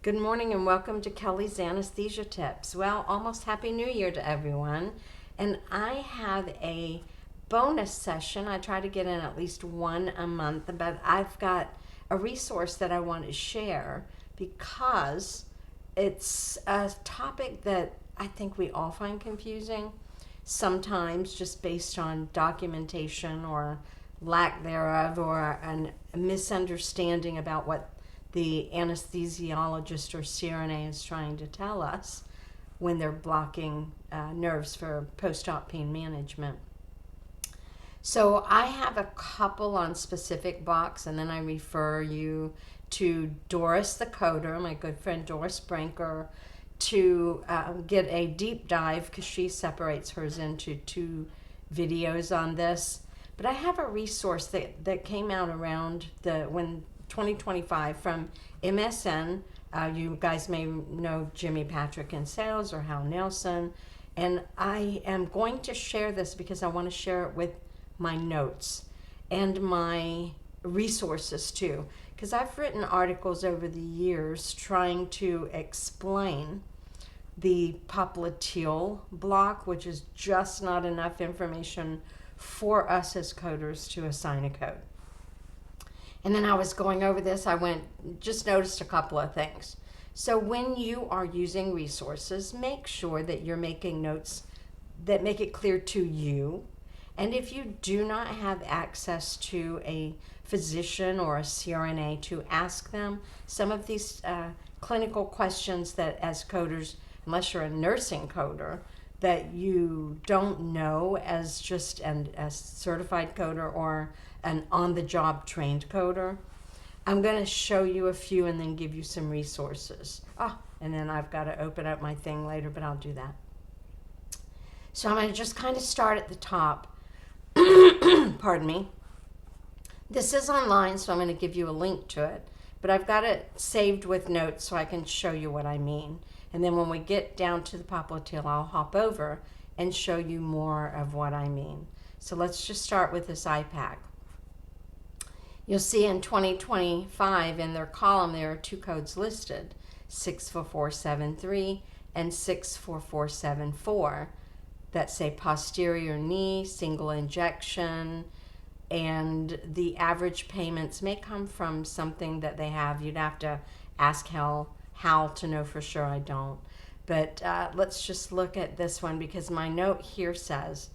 Good morning and welcome to Kelly's Anesthesia Tips. Well, almost Happy New Year to everyone. And I have a bonus session. I try to get in at least one a month, but I've got a resource that I want to share because it's a topic that I think we all find confusing, sometimes just based on documentation or lack thereof, or a misunderstanding about what the anesthesiologist or CRNA is trying to tell us when they're blocking nerves for post-op pain management. So I have a couple on specific blocks, and then I refer you to Doris the Coder, my good friend Doris Branker, to get a deep dive because she separates hers into two videos on this. But I have a resource that came out around when 2025 from MSN. You guys may know Jimmy Patrick in sales or Hal Nelson. And I am going to share this because I want to share it with my notes and my resources too. Because I've written articles over the years trying to explain the popliteal block, which is just not enough information for us as coders to assign a code. And then I was going over this, just noticed a couple of things. So when you are using resources, make sure that you're making notes that make it clear to you. And if you do not have access to a physician or a CRNA to ask them some of these clinical questions that as coders, unless you're a nursing coder, that you don't know as just a certified coder or an on-the-job trained coder, I'm going to show you a few and then give you some resources. And then I've got to open up my thing later, but I'll do that. So I'm going to just kind of start at the top. Pardon me. This is online, so I'm going to give you a link to it, but I've got it saved with notes so I can show you what I mean. And then when we get down to the popliteal, I'll hop over and show you more of what I mean. So let's just start with this IPAC. You'll see in 2025 in their column there are two codes listed, 64473 and 64474, that say posterior knee, single injection, and the average payments may come from something that they have. You'd have to ask Hal to know for sure. I don't. But let's just look at this one because my note here says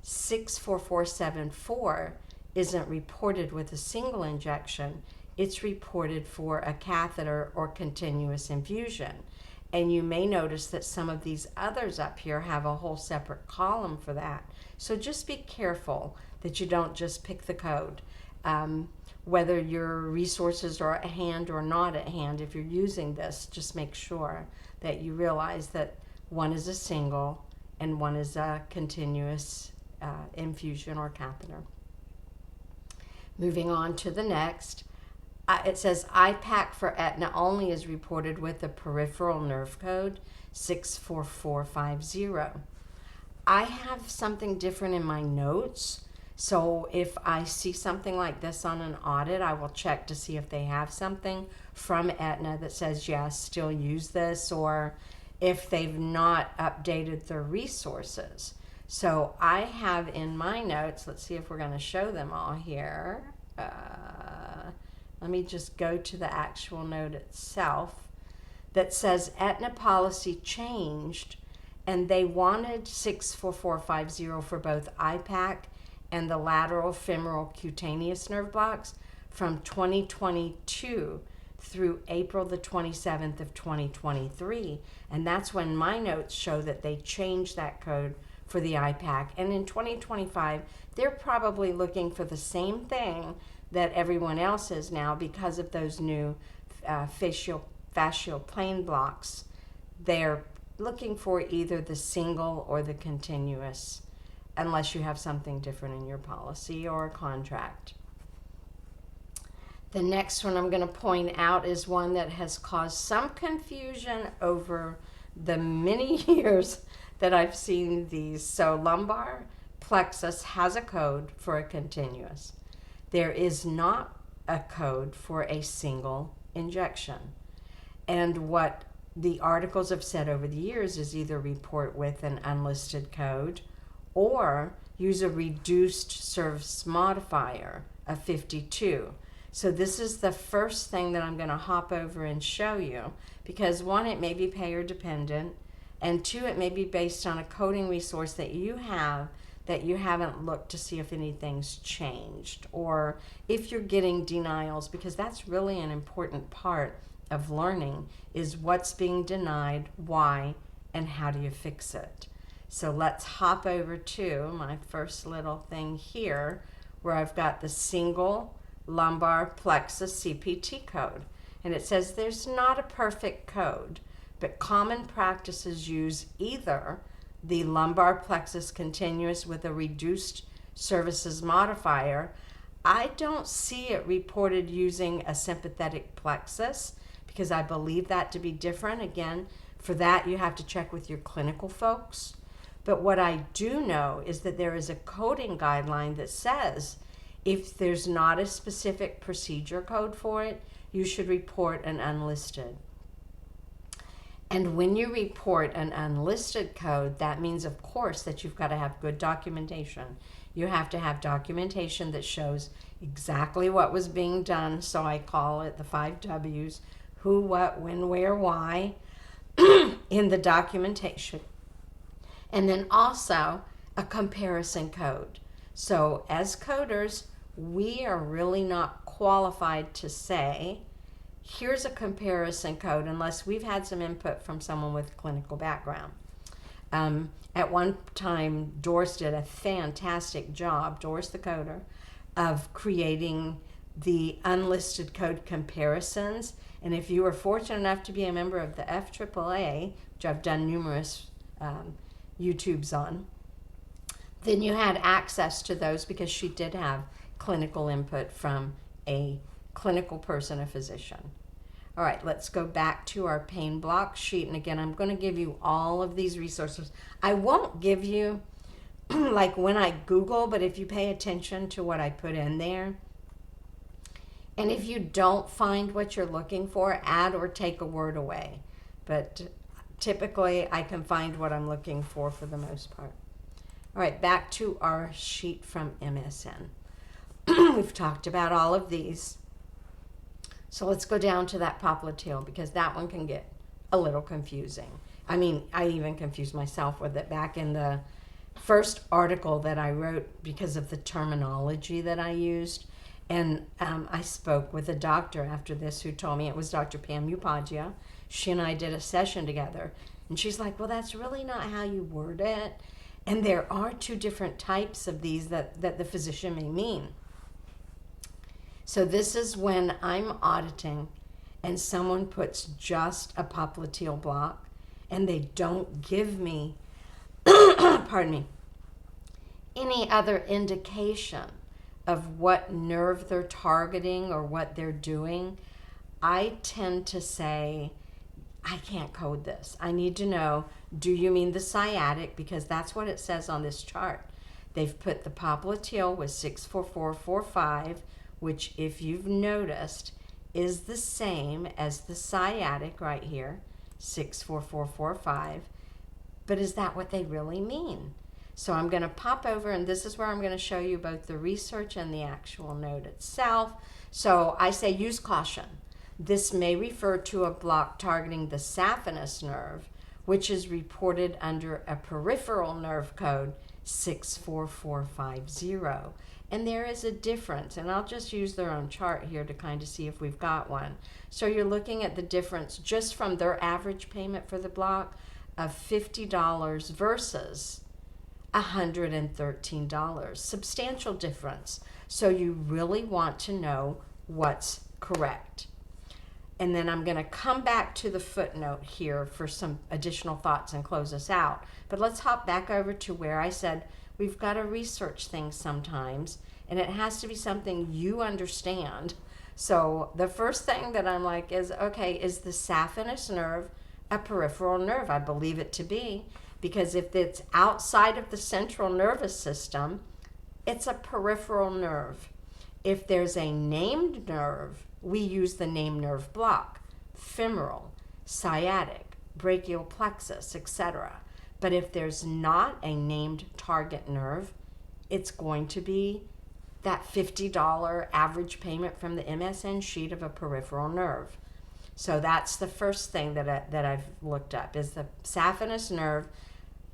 64474 isn't reported with a single injection. It's reported for a catheter or continuous infusion. And you may notice that some of these others up here have a whole separate column for that. So just be careful that you don't just pick the code. Whether your resources are at hand or not at hand, if you're using this, just make sure that you realize that one is a single and one is a continuous infusion or catheter. Moving on to the next, it says IPAC for Aetna only is reported with the peripheral nerve code 64450. I have something different in my notes, so if I see something like this on an audit, I will check to see if they have something from Aetna that says yes, still use this, or if they've not updated their resources. So I have in my notes, let's see if we're going to show them all here. Let me just go to the actual note itself that says Aetna policy changed and they wanted 64450 for both IPAC and the lateral femoral cutaneous nerve blocks from 2022 through April the 27th of 2023. And that's when my notes show that they changed that code for the IPAC. And in 2025, they're probably looking for the same thing that everyone else is now because of those new fascial plane blocks. They're looking for either the single or the continuous, unless you have something different in your policy or contract. The next one I'm going to point out is one that has caused some confusion over the many years that I've seen these. So lumbar plexus has a code for a continuous. There is not a code for a single injection. And what the articles have said over the years is either report with an unlisted code or use a reduced service modifier of 52. So this is the first thing that I'm going to hop over and show you, because one, it may be payer dependent, and two, it may be based on a coding resource that you have that you haven't looked to see if anything's changed, or if you're getting denials, because that's really an important part of learning, is what's being denied, why, and how do you fix it. So let's hop over to my first little thing here where I've got the single lumbar plexus CPT code. And it says there's not a perfect code, but common practices use either the lumbar plexus continuous with a reduced services modifier. I don't see it reported using a sympathetic plexus, because I believe that to be different. Again, for that you have to check with your clinical folks. But what I do know is that there is a coding guideline that says if there's not a specific procedure code for it, you should report an unlisted. And when you report an unlisted code, that means, of course, that you've got to have good documentation. You have to have documentation that shows exactly what was being done. So I call it the 5 W's: who, what, when, where, why, in the documentation. And then also a comparison code. So as coders, we are really not qualified to say, here's a comparison code, unless we've had some input from someone with clinical background. At one time, Doris did a fantastic job, Doris the Coder, of creating the unlisted code comparisons. And if you were fortunate enough to be a member of the FAAA, which I've done numerous YouTubes on, then you had access to those, because she did have clinical input from a clinical person, a physician. All right, let's go back to our pain block sheet. And again, I'm going to give you all of these resources. I won't give you like when I Google, but if you pay attention to what I put in there, and if you don't find what you're looking for, add or take a word away. But typically, I can find what I'm looking for the most part. All right, back to our sheet from MSN. We've talked about all of these. So let's go down to that popliteal, because that one can get a little confusing. I mean, I even confused myself with it back in the first article that I wrote because of the terminology that I used. And I spoke with a doctor after this who told me, it was Dr. Pam Upadhyaya. She and I did a session together. And she's like, well, that's really not how you word it. And there are 2 different types of these that the physician may mean. So this is when I'm auditing and someone puts just a popliteal block and they don't give me, pardon me, any other indication of what nerve they're targeting or what they're doing. I tend to say, I can't code this. I need to know, do you mean the sciatic? Because that's what it says on this chart. They've put the popliteal with 64445, which, if you've noticed, is the same as the sciatic right here, 64445. But is that what they really mean? So I'm going to pop over, and this is where I'm going to show you both the research and the actual note itself. So I say use caution. This may refer to a block targeting the saphenous nerve, which is reported under a peripheral nerve code 64450. And there is a difference, and I'll just use their own chart here to kind of see if we've got one. So you're looking at the difference just from their average payment for the block of $50 versus $113. Substantial difference. So you really want to know what's correct. And then I'm going to come back to the footnote here for some additional thoughts and close us out. But let's hop back over to where I said we've got to research things sometimes, and it has to be something you understand. So the first thing that I'm like is, okay, is the saphenous nerve a peripheral nerve? I believe it to be, because if it's outside of the central nervous system, it's a peripheral nerve. If there's a named nerve, we use the named nerve block, femoral. sciatic, brachial plexus, etc. But if there's not a named target nerve, it's going to be that $50 average payment from the MSN sheet of a peripheral nerve. So that's the first thing that I've looked up. Is the saphenous nerve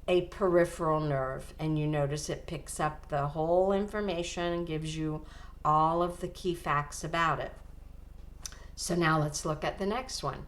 a peripheral nerve? And you notice it picks up the whole information and gives you all of the key facts about it. So now let's look at the next one.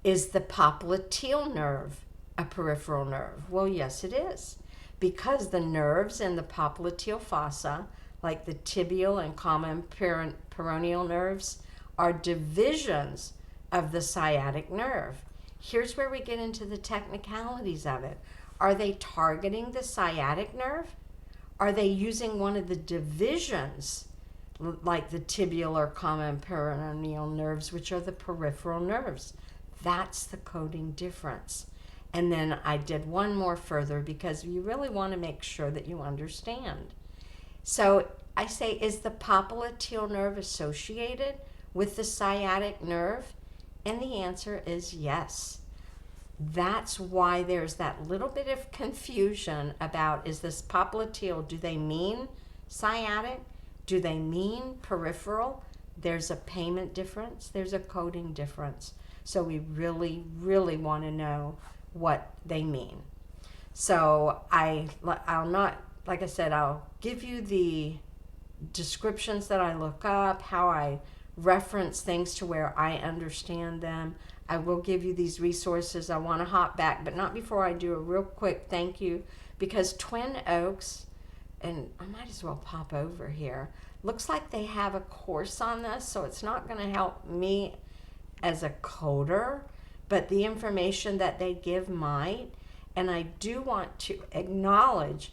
Is the popliteal nerve a peripheral nerve? Well, yes, it is. Because the nerves in the popliteal fossa, like the tibial and common peroneal nerves, are divisions of the sciatic nerve. Here's where we get into the technicalities of it. Are they targeting the sciatic nerve? Are they using one of the divisions, like the tibial or common peroneal nerves, which are the peripheral nerves? That's the coding difference. And then I did one more further because you really want to make sure that you understand. So I say, is the popliteal nerve associated with the sciatic nerve? And the answer is yes. That's why there's that little bit of confusion about, is this popliteal, do they mean sciatic? Do they mean peripheral? There's a payment difference. There's a coding difference. So we really, really want to know what they mean. So I'll not, like I said, I'll give you the descriptions that I look up, how I reference things to where I understand them. I will give you these resources. I want to hop back, but not before I do a real quick thank you, because Twin Oaks, and I might as well pop over here, looks like they have a course on this, so it's not going to help me as a coder, but the information that they give might. And I do want to acknowledge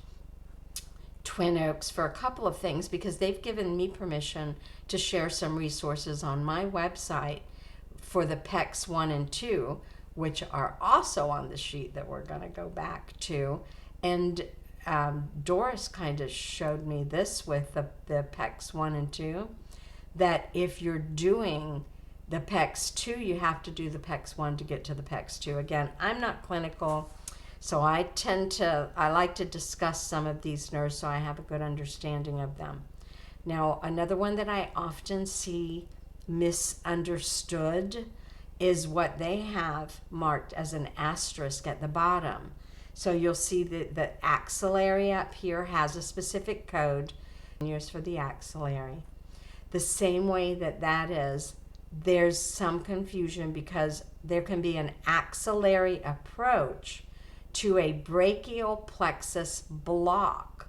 Twin Oaks for a couple of things, because they've given me permission to share some resources on my website for the PECs 1 and 2, which are also on the sheet that we're going to go back to. And Doris kind of showed me this with the PECs 1 and 2, that if you're doing the PECs 2, you have to do the PECs 1 to get to the PECs 2. Again, I'm not clinical, so I like to discuss some of these nerves so I have a good understanding of them. Now, another one that I often see misunderstood is what they have marked as an asterisk at the bottom. So you'll see that the axillary up here has a specific code, years for the axillary. The same way that is, there's some confusion because there can be an axillary approach to a brachial plexus block.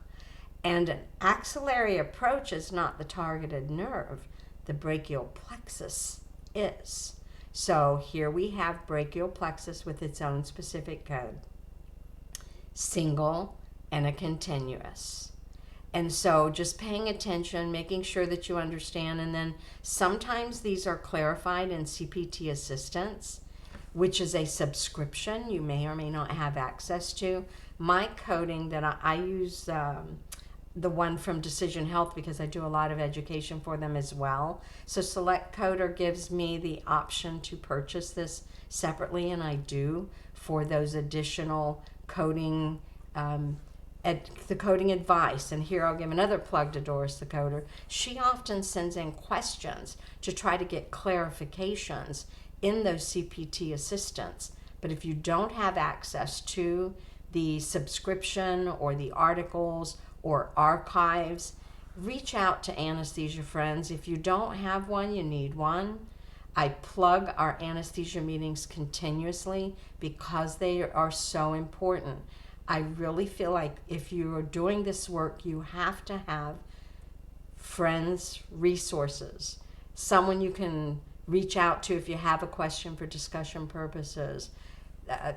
And an axillary approach is not the targeted nerve. The brachial plexus is. So here we have brachial plexus with its own specific code. Single and a continuous. And so just paying attention, making sure that you understand, and then sometimes these are clarified in CPT Assistance, which is a subscription you may or may not have access to. My coding that I use, the one from Decision Health, because I do a lot of education for them as well. So Select Coder gives me the option to purchase this separately, and I do, for those additional coding, the coding advice. And here I'll give another plug to Doris the Coder. She often sends in questions to try to get clarifications in those CPT assistants. But if you don't have access to the subscription or the articles or archives, reach out to Anesthesia Friends. If you don't have one, you need one. I plug our anesthesia meetings continuously because they are so important. I really feel like if you are doing this work, you have to have friends, resources, someone you can reach out to if you have a question for discussion purposes.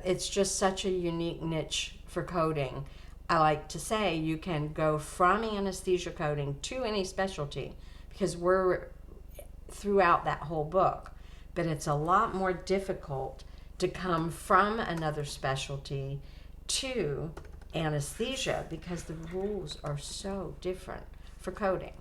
It's just such a unique niche for coding. I like to say you can go from anesthesia coding to any specialty because we're throughout that whole book, but it's a lot more difficult to come from another specialty to anesthesia because the rules are so different for coding.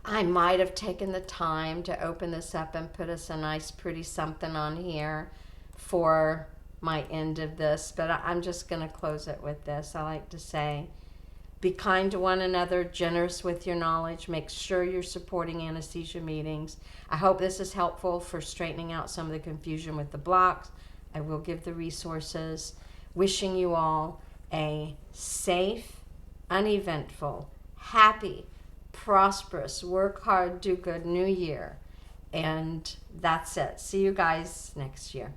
I might have taken the time to open this up and put us a nice pretty something on here for my end of this, but I'm just going to close it with this. I like to say, be kind to one another, generous with your knowledge, make sure you're supporting anesthesia meetings. I hope this is helpful for straightening out some of the confusion with the blocks. I will give the resources. Wishing you all a safe, uneventful, happy, prosperous, work hard, do good new year. And that's it. See you guys next year.